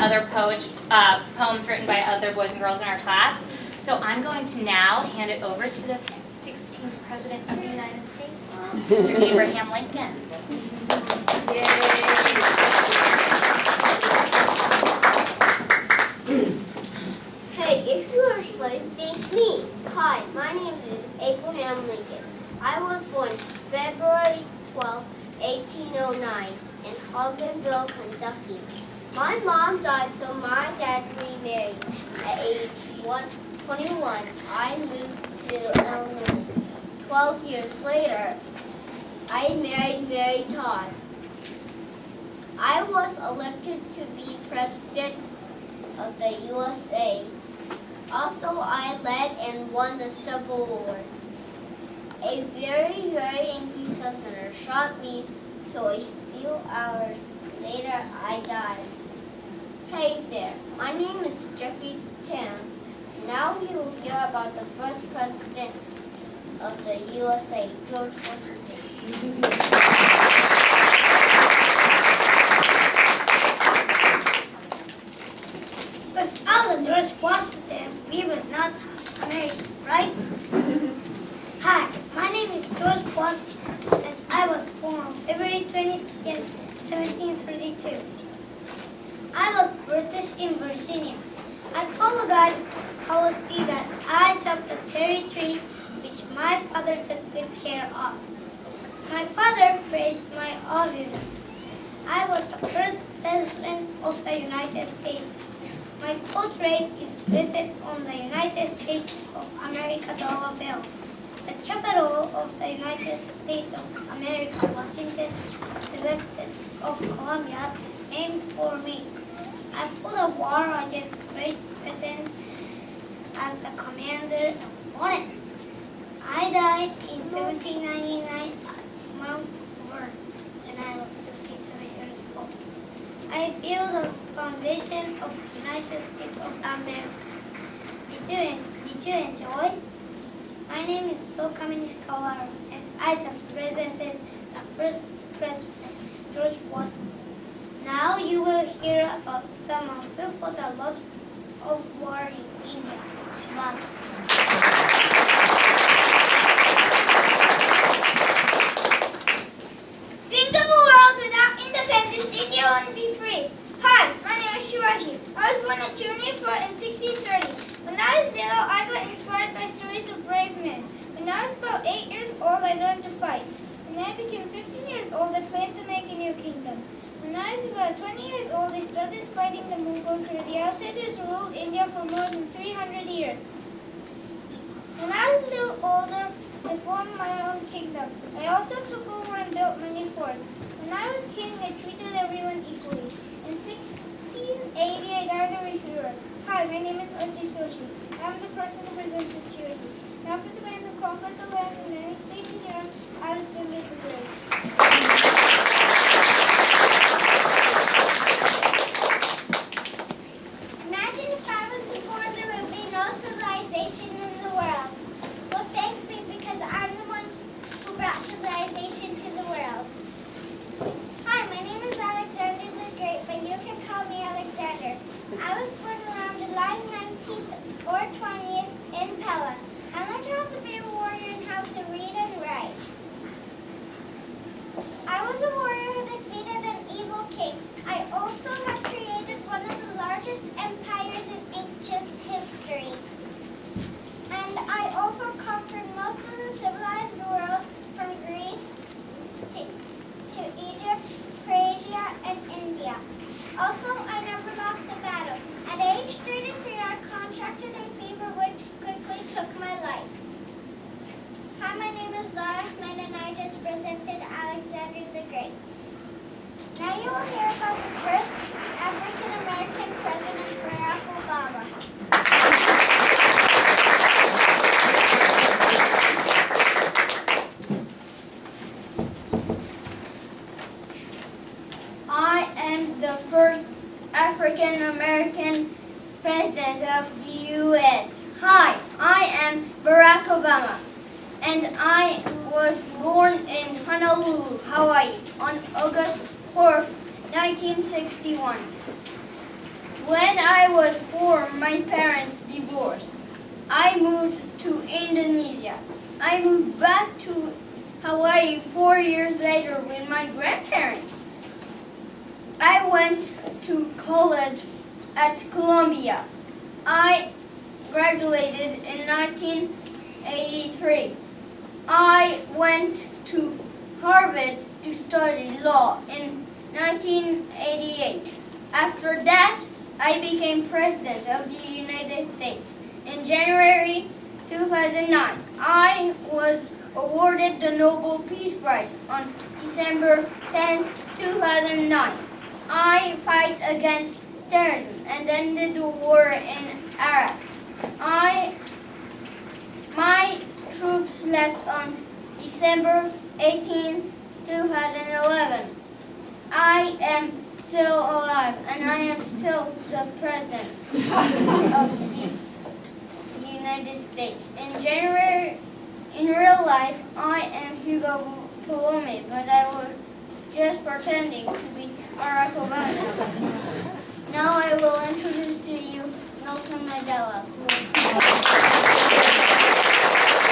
other poems written by other boys and girls in our class. So I'm going to now hand it over to the 16th President of the United States, Mr. Abraham Lincoln. Hey, if you are a slave, thank me. Hi, my name is Abraham Lincoln. I was born February 12, 1809 in Hogmanville, Kentucky. My mom died, so my dad remarried. At age 21, I moved to Illinois. 12 years later, I married Mary Todd. I was elected to be president of the USA. Also, I led and won the Civil War. A very, very angry Southerner shot me, so a few hours later I died. Hey there, my name is Jeffrey Tam. Now you will hear about the first president of the USA, George Washington. Without George Washington, we would not have America, right? Hi, my name is George Washington, and I was born February 22nd, 1732. I was British in Virginia. I apologize policy that I chopped the cherry tree which my father took good care of. My father praised my obedience. I was the first president of the United States. My portrait is printed on the United States of America dollar bill. The capital of the United States of America, Washington, District of Columbia, is named for me. I fought a war against Great Britain as the commander of Bonnet. I died in 1799 at Mount Vernon when I was 67 years old. I built the foundation of the United States of America. Did you enjoy? My name is Sokaminish Kawara, and I just presented the first president, George Washington. Now you will hear about someone who fought a lot of war in India, Shivaji. Think of a world without independence, India wouldn't be free. Hi, my name is Shivaji. I was born at Chennai in 1630. When I was little, I got inspired by stories of brave men. When I was about 8 years old, I learned to fight. When I became 15 years old, I planned to make a new kingdom. When I was about 20 years old, I started fighting the Mongols, who the outsiders ruled India for more than 300 years. When I was a little older, I formed my own kingdom. I also took over and built many forts. When I was king, I treated everyone equally. In 1680, I died a refurer. Hi, my name is Archie Soshi. I'm the person who presents this charity. Now for the man who conquered the land in many states in Europe, Alexander the Great. Imagine if I was before there would be no civilization in the world. Well, thanks me because I'm the one who brought civilization to the world. Hi, my name is Alexander the Great, but you can call me Alexander. I was born around July 19th or 20th in Pella. I learned how to be a warrior and how to read and write. I was a warrior who defeated an evil king. I also have created one of the largest empires in ancient history. And I also conquered most of the civilized world from Greece to Egypt, Persia, and India. Also, I never lost a battle. At age 33, I contracted a fever which quickly took my life. Hi, my name is Laura Ahmed, and I just presented Alexander the Great. Now you will hear about the first African-American president, Barack Obama. I am the first African-American president of the U.S. Hi, I am Barack Obama, and I was born in Honolulu, Hawaii on August 4th, 1961. When I was 4, my parents divorced. I moved to Indonesia. I moved back to Hawaii 4 years later with my grandparents. I went to college at Columbia. I graduated in 1983. I went to Harvard to study law in 1988. After that, I became President of the United States. In January 2009, I was awarded the Nobel Peace Prize on December 10, 2009. I fight against terrorism and ended the war in Iraq. My troops left on December 18, 2011. I am still alive and I am still the President of the United States. In real life, I am Hugo Palome, but I was just pretending to be Barack Obama. Now I will introduce to you Nelson Mandela.